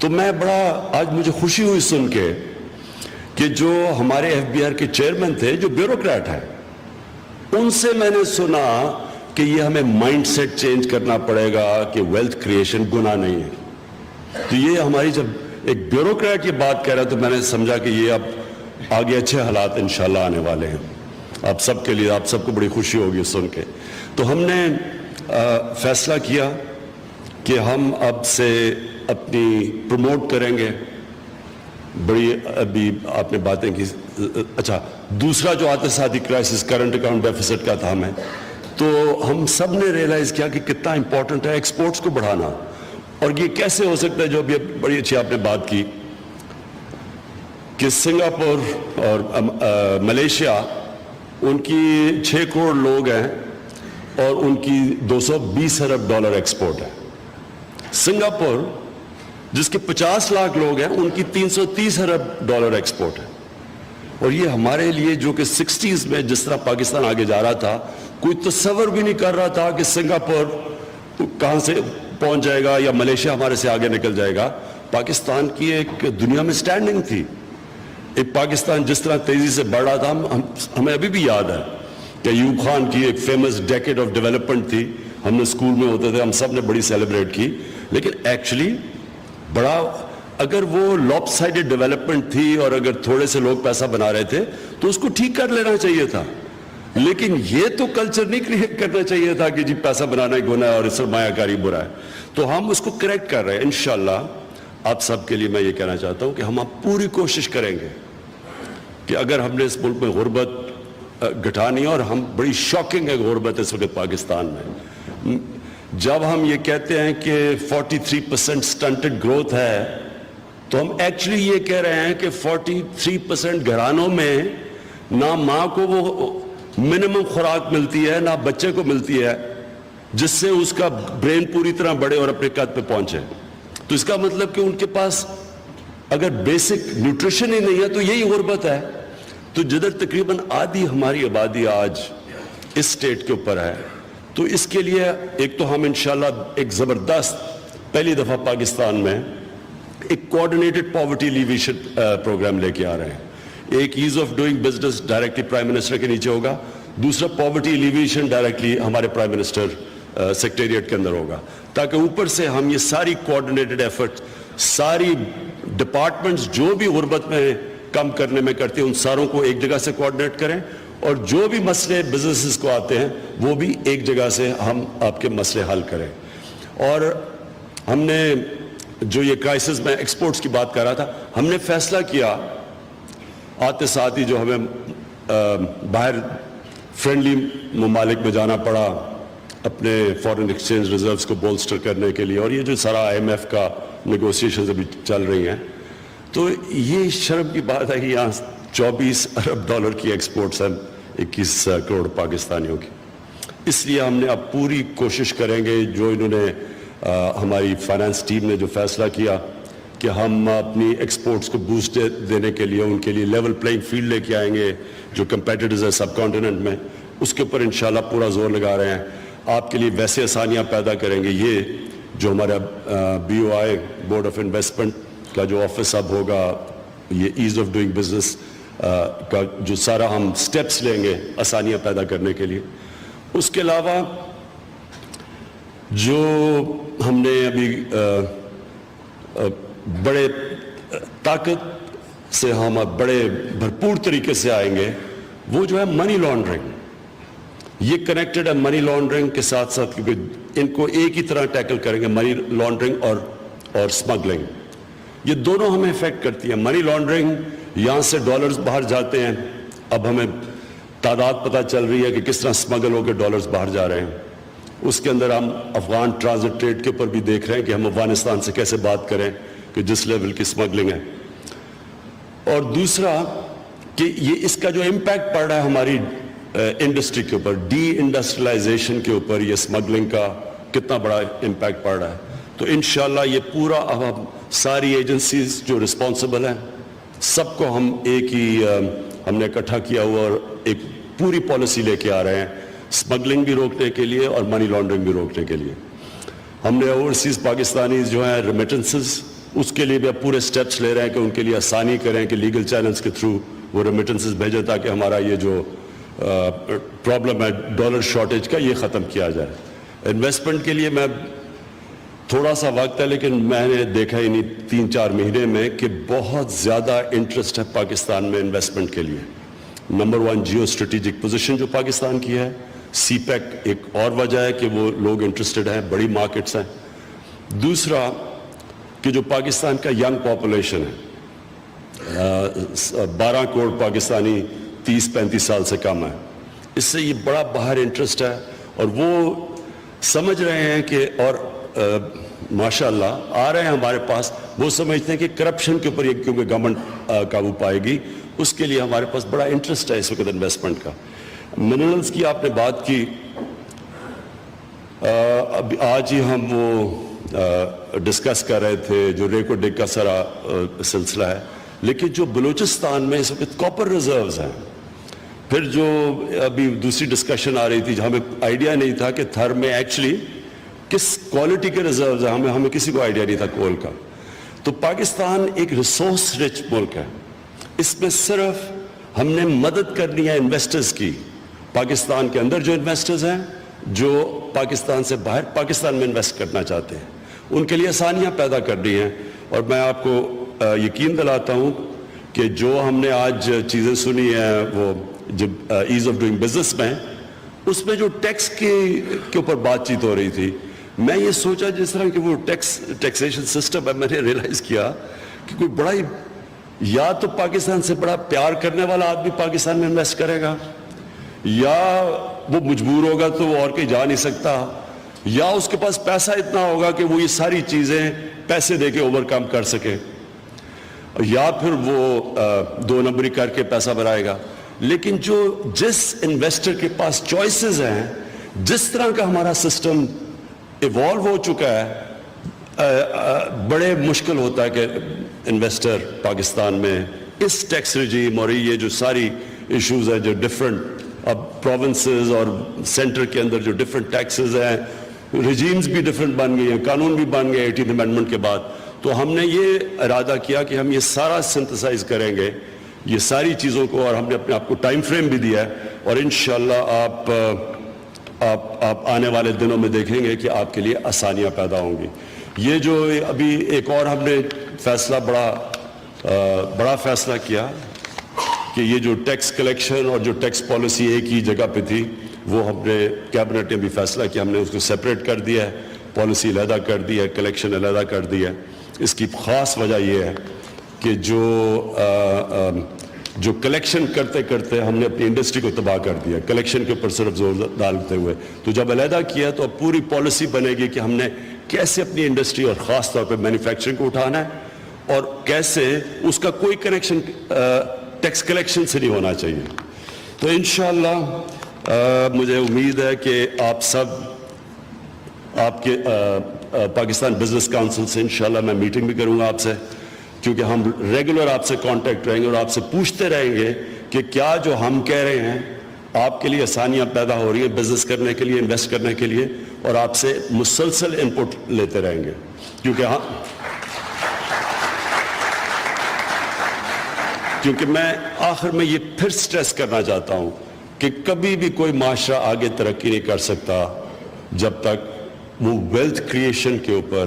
تو میں بڑا آج مجھے خوشی ہوئی سن کے کہ جو ہمارے ایف بی آر کے چیئرمین تھے جو بیوروکریٹ ہیں ان سے میں نے سنا کہ یہ ہمیں مائنڈ سیٹ چینج کرنا پڑے گا کہ ویلتھ کریشن گناہ نہیں ہے. تو یہ ہماری جب ایک بیوروکریٹ یہ بات کہہ رہا تو میں نے سمجھا کہ یہ اب آگے اچھے حالات انشاءاللہ آنے والے ہیں آپ سب کے لیے. آپ سب کو بڑی خوشی ہوگی سن کے. تو ہم نے فیصلہ کیا کہ ہم اب سے اپنی پروموٹ کریں گے بڑی ابھی آپ نے باتیں کی. اچھا دوسرا جو اقتصادی کرائسس کرنٹ اکاؤنٹ ڈیفیسٹ کا تھا ہمیں تو ہم سب نے ریئلائز کیا کہ کتنا امپورٹنٹ ہے ایکسپورٹس کو بڑھانا. اور یہ کیسے ہو سکتا ہے جو ابھی بڑی اچھی آپ نے بات کی کہ سنگاپور اور ملیشیا ان کی 6 کروڑ لوگ ہیں اور ان کی $220 ارب ایکسپورٹ ہے. سنگاپور جس کے 50 لاکھ لوگ ہیں ان کی $330 ارب ایکسپورٹ ہے. اور یہ ہمارے لیے جو کہ 60s میں جس طرح پاکستان آگے جا رہا تھا کوئی تصور بھی نہیں کر رہا تھا کہ سنگاپور کہاں سے پہنچ جائے گا یا ملیشیا ہمارے سے آگے نکل جائے گا. پاکستان کی ایک دنیا میں سٹینڈنگ تھی. ایک پاکستان جس طرح تیزی سے بڑھ رہا تھا ہمیں ابھی بھی یاد ہے کہ ایوب خان کی ایک فیمس ڈیکیڈ آف ڈیولپمنٹ تھی. ہم نے اسکول میں ہوتے تھے ہم سب نے بڑی سیلیبریٹ کی. لیکن ایکچولی بڑا اگر وہ لاپ سائڈڈ ڈیولپمنٹ تھی اور اگر تھوڑے سے لوگ پیسہ بنا رہے تھے تو اس کو ٹھیک کر لینا چاہیے تھا. لیکن یہ تو کلچر نہیں کریٹ کرنا چاہیے تھا کہ جی پیسہ بنانا ہی گناہ ہے اور سرمایہ کاری برا ہے. تو ہم اس کو کریکٹ کر رہے ہیں انشاءاللہ. آپ سب کے لیے میں یہ کہنا چاہتا ہوں کہ ہم اب پوری کوشش کریں گے کہ اگر ہم نے اس ملک میں غربت گھٹانی اور ہم بڑی شاکنگ ہے غربت اس وقت پاکستان میں. جب ہم یہ کہتے ہیں کہ 43% سٹنٹڈ گروتھ ہے تو ہم ایکچولی یہ کہہ رہے ہیں کہ 43% گھرانوں میں نہ ماں کو وہ منیمم خوراک ملتی ہے نہ بچے کو ملتی ہے جس سے اس کا برین پوری طرح بڑھے اور اپنے قد پہ پہنچے. تو اس کا مطلب کہ ان کے پاس اگر بیسک نیوٹریشن ہی نہیں ہے تو یہی غربت ہے. تو جدھر تقریباً آدھی ہماری آبادی آج اس سٹیٹ کے اوپر ہے تو اس کے لیے ایک تو ہم انشاءاللہ ایک زبردست پہلی دفعہ پاکستان میں ایک کوآرڈینیٹڈ پاورٹی ایلیویشن پروگرام لے کے آ رہے ہیں. ایک as of doing business directly prime minister کے نیچے ہوگا. دوسرا پاورٹی ایلیویشن ڈائریکٹلی ہمارے پرائم منسٹر سیکریٹریٹ کے اندر ہوگا تاکہ اوپر سے ہم یہ ساری کوآرڈینیٹڈ ایفرٹ ساری ڈپارٹمنٹس جو بھی غربت میں کم کرنے میں کرتے ہیں ان ساروں کو ایک جگہ سے کوآرڈینیٹ کریں اور جو بھی مسئلے بزنسز کو آتے ہیں وہ بھی ایک جگہ سے ہم آپ کے مسئلے حل کریں. اور ہم نے جو یہ کرائسس میں ایکسپورٹس کی بات کر رہا تھا ہم نے فیصلہ کیا آتے ساتھ ہی جو ہمیں باہر فرینڈلی ممالک میں جانا پڑا اپنے فارن ایکسچینج ریزروز کو بولسٹر کرنے کے لیے اور یہ جو سارا IMF کا نیگوسیشنز ابھی چل رہی ہیں تو یہ شرم کی بات ہے کہ یہاں $24 ارب کی ایکسپورٹس ہیں 21 کروڑ پاکستانیوں کی. اس لیے ہم نے اب پوری کوشش کریں گے جو انہوں نے ہماری فائنانس ٹیم نے جو فیصلہ کیا کہ ہم اپنی ایکسپورٹس کو بوسٹ دینے کے لیے ان کے لیے لیول پلینگ فیلڈ لے کے آئیں گے جو کمپیٹیٹرز ہیں سب کانٹیننٹ میں اس کے اوپر انشاءاللہ پورا زور لگا رہے ہیں. آپ کے لیے ویسے آسانیاں پیدا کریں گے. یہ جو ہمارا BOI بورڈ آف انویسٹمنٹ کا جو آفس اب ہوگا یہ ایز آف ڈوئنگ بزنس کا جو سارا ہم سٹیپس لیں گے آسانیاں پیدا کرنے کے لیے. اس کے علاوہ جو ہم نے ابھی بڑے طاقت سے ہم بڑے بھرپور طریقے سے آئیں گے وہ جو ہے منی لانڈرنگ. یہ کنیکٹڈ ہے منی لانڈرنگ کے ساتھ ساتھ کیونکہ ان کو ایک ہی طرح ٹیکل کریں گے منی لانڈرنگ اور سمگلنگ. یہ دونوں ہمیں افیکٹ کرتی ہیں. منی لانڈرنگ یہاں سے ڈالرز باہر جاتے ہیں اب ہمیں تعداد پتہ چل رہی ہے کہ کس طرح سمگل ہو کے ڈالرز باہر جا رہے ہیں. اس کے اندر ہم افغان ٹرانزٹ ٹریڈ کے اوپر بھی دیکھ رہے ہیں کہ ہم افغانستان سے کیسے بات کریں کہ جس لیول کی سمگلنگ ہے. اور دوسرا کہ یہ اس کا جو امپیکٹ پڑ رہا ہے ہماری انڈسٹری کے اوپر ڈی انڈسٹریلائزیشن کے اوپر یہ سمگلنگ کا کتنا بڑا امپیکٹ پڑ رہا ہے. تو انشاءاللہ یہ پورا اب ہم ساری ایجنسیز جو رسپانسبل ہیں سب کو ہم ایک ہی ہم نے اکٹھا کیا ہوا اور ایک پوری پالیسی لے کے آ رہے ہیں سمگلنگ بھی روکنے کے لیے اور منی لانڈرنگ بھی روکنے کے لیے. ہم نے اوورسیز پاکستانیز جو ہیں ریمیٹنسز اس کے لیے بھی اب پورے سٹیپس لے رہے ہیں کہ ان کے لیے آسانی کریں کہ لیگل چینلز کے تھرو وہ ریمیٹنسز بھیجیں تاکہ ہمارا یہ جو پرابلم ہے ڈالر شارٹیج کا یہ ختم کیا جائے. انویسٹمنٹ کے لیے میں تھوڑا سا وقت ہے لیکن میں نے دیکھا ہی نہیں 3-4 مہینے میں کہ بہت زیادہ انٹرسٹ ہے پاکستان میں انویسٹمنٹ کے لیے. نمبر 1 جیو اسٹریٹجک پوزیشن جو پاکستان کی ہے. سی پیک ایک اور وجہ ہے کہ وہ لوگ انٹرسٹڈ ہیں, بڑی مارکیٹس ہیں. دوسرا کہ جو پاکستان کا ینگ پاپولیشن ہے, 12 کروڑ پاکستانی 30-35 سال سے کم ہے, اس سے یہ بڑا باہر انٹرسٹ ہے اور وہ سمجھ رہے ہیں کہ اور ماشاءاللہ آ رہے ہیں ہمارے پاس, وہ سمجھتے ہیں کہ کرپشن کے اوپر یہ کیونکہ گورنمنٹ قابو پائے گی, اس کے لیے ہمارے پاس بڑا انٹرسٹ ہے اس وقت انویسٹمنٹ کا. منرلز کی آپ نے بات کی, اب آج ہی ہم وہ ڈسکس کر رہے تھے جو ریکو ڈگ کا سارا سلسلہ ہے, لیکن جو بلوچستان میں اس وقت کاپر ریزروز ہیں, پھر جو ابھی دوسری ڈسکشن آ رہی تھی جہاں ہمیں آئیڈیا نہیں تھا کہ تھر میں ایکچولی کس کوالٹی کے ریزروز ہیں, ہمیں کسی کو آئیڈیا نہیں تھا کول کا. تو پاکستان ایک ریسورس رچ ملک ہے, اس میں صرف ہم نے مدد کرنی ہے انویسٹرز کی, پاکستان کے اندر جو انویسٹرز ہیں جو پاکستان سے باہر پاکستان میں انویسٹ کرنا چاہتے ہیں, ان کے لیے آسانیاں پیدا کرنی ہیں. اور میں آپ کو یقین دلاتا ہوں کہ جو ہم نے آج چیزیں سنی ہیں وہ جب ایز آف ڈوئنگ بزنس میں, اس میں جو ٹیکس کے اوپر بات چیت ہو رہی تھی, میں یہ سوچا جس طرح کہ وہ ٹیکسیشن سسٹم ہے, میں نے ریلائز کیا کہ کوئی بڑا ہی, یا تو پاکستان سے بڑا پیار کرنے والا آدمی پاکستان میں انویسٹ کرے گا, یا وہ مجبور ہوگا تو وہ اور کہیں جا نہیں سکتا, یا اس کے پاس پیسہ اتنا ہوگا کہ وہ یہ ساری چیزیں پیسے دے کے اوور کم کر سکے, یا پھر وہ 2 نمبری کر کے پیسہ بنائے گا. لیکن جو جس انویسٹر کے پاس چوائسز ہیں, جس طرح کا ہمارا سسٹم ایوالو ہو چکا ہے, بڑے مشکل ہوتا ہے کہ انویسٹر پاکستان میں اس ٹیکس رجیم اور یہ جو ساری ایشوز ہیں جو ڈفرنٹ اب پروونسز اور سینٹر کے اندر جو ڈفرنٹ ٹیکسز ہیں, رجیمز بھی ڈفرنٹ بن گئی ہیں, قانون بھی بن گئے 18th امینڈمنٹ کے بعد. تو ہم نے یہ ارادہ کیا کہ ہم یہ سارا سنتھسائز کریں گے یہ ساری چیزوں کو, اور ہم نے اپنے آپ کو ٹائم فریم بھی دیا ہے, اور انشاءاللہ آپ آنے والے دنوں میں دیکھیں گے کہ آپ کے لیے آسانیاں پیدا ہوں گی. یہ جو ابھی ایک اور ہم نے فیصلہ بڑا فیصلہ کیا کہ یہ جو ٹیکس کلیکشن اور جو ٹیکس پالیسی ایک ہی جگہ پہ تھی, وہ ہم نے کیبنٹ نے بھی فیصلہ کیا, ہم نے اس کو سیپریٹ کر دیا ہے, پالیسی علیحدہ کر دی ہے, کلیکشن علیحدہ کر دی ہے. اس کی خاص وجہ یہ ہے کہ جو کلیکشن کرتے کرتے ہم نے اپنی انڈسٹری کو تباہ کر دیا, کلیکشن کے اوپر صرف زور ڈالتے ہوئے. تو جب علیحدہ کیا تو اب پوری پالیسی بنے گی کہ ہم نے کیسے اپنی انڈسٹری اور خاص طور پہ مینوفیکچرنگ کو اٹھانا ہے, اور کیسے اس کا کوئی کنیکشن ٹیکس کلیکشن سے نہیں ہونا چاہیے. تو انشاءاللہ مجھے امید ہے کہ آپ سب آپ کے پاکستان بزنس کاؤنسل سے انشاءاللہ میں میٹنگ بھی کروں گا آپ سے, کیونکہ ہم ریگولر آپ سے کانٹیکٹ رہیں گے اور آپ سے پوچھتے رہیں گے کہ کیا جو ہم کہہ رہے ہیں آپ کے لیے آسانیاں پیدا ہو رہی ہیں بزنس کرنے کے لیے, انویسٹ کرنے کے لیے, اور آپ سے مسلسل انپٹ لیتے رہیں گے. کیونکہ میں آخر میں یہ پھر سٹریس کرنا چاہتا ہوں کہ کبھی بھی کوئی معاشرہ آگے ترقی نہیں کر سکتا جب تک وہ ویلتھ کریشن کے اوپر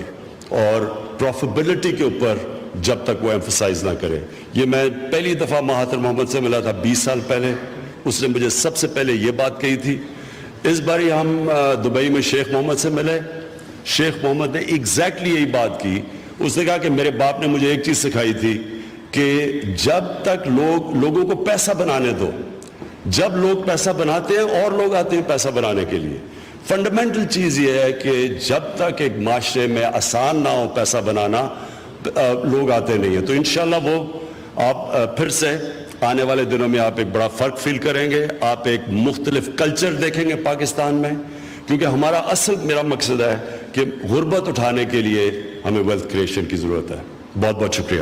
اور پروفیبلٹی کے اوپر جب تک وہ ایمفسائز نہ کرے. یہ میں پہلی دفعہ مہاتر محمد سے ملا تھا 20 سال پہلے, اس نے مجھے سب سے پہلے یہ بات کہی تھی. اس باری ہم دبئی میں شیخ محمد سے ملے, شیخ محمد نے ایگزیکٹلی یہی بات کی. اس نے کہا کہ میرے باپ نے مجھے ایک چیز سکھائی تھی کہ جب تک لوگوں کو پیسہ بنانے دو, جب لوگ پیسہ بناتے ہیں اور لوگ آتے ہیں پیسہ بنانے کے لیے. فنڈامنٹل چیز یہ ہے کہ جب تک ایک معاشرے میں آسان نہ ہو پیسہ بنانا, لوگ آتے نہیں ہیں. تو انشاءاللہ وہ آپ پھر سے آنے والے دنوں میں آپ ایک بڑا فرق فیل کریں گے, آپ ایک مختلف کلچر دیکھیں گے پاکستان میں, کیونکہ ہمارا میرا مقصد ہے کہ غربت اٹھانے کے لیے ہمیں ویلتھ کریشن کی ضرورت ہے. بہت بہت شکریہ.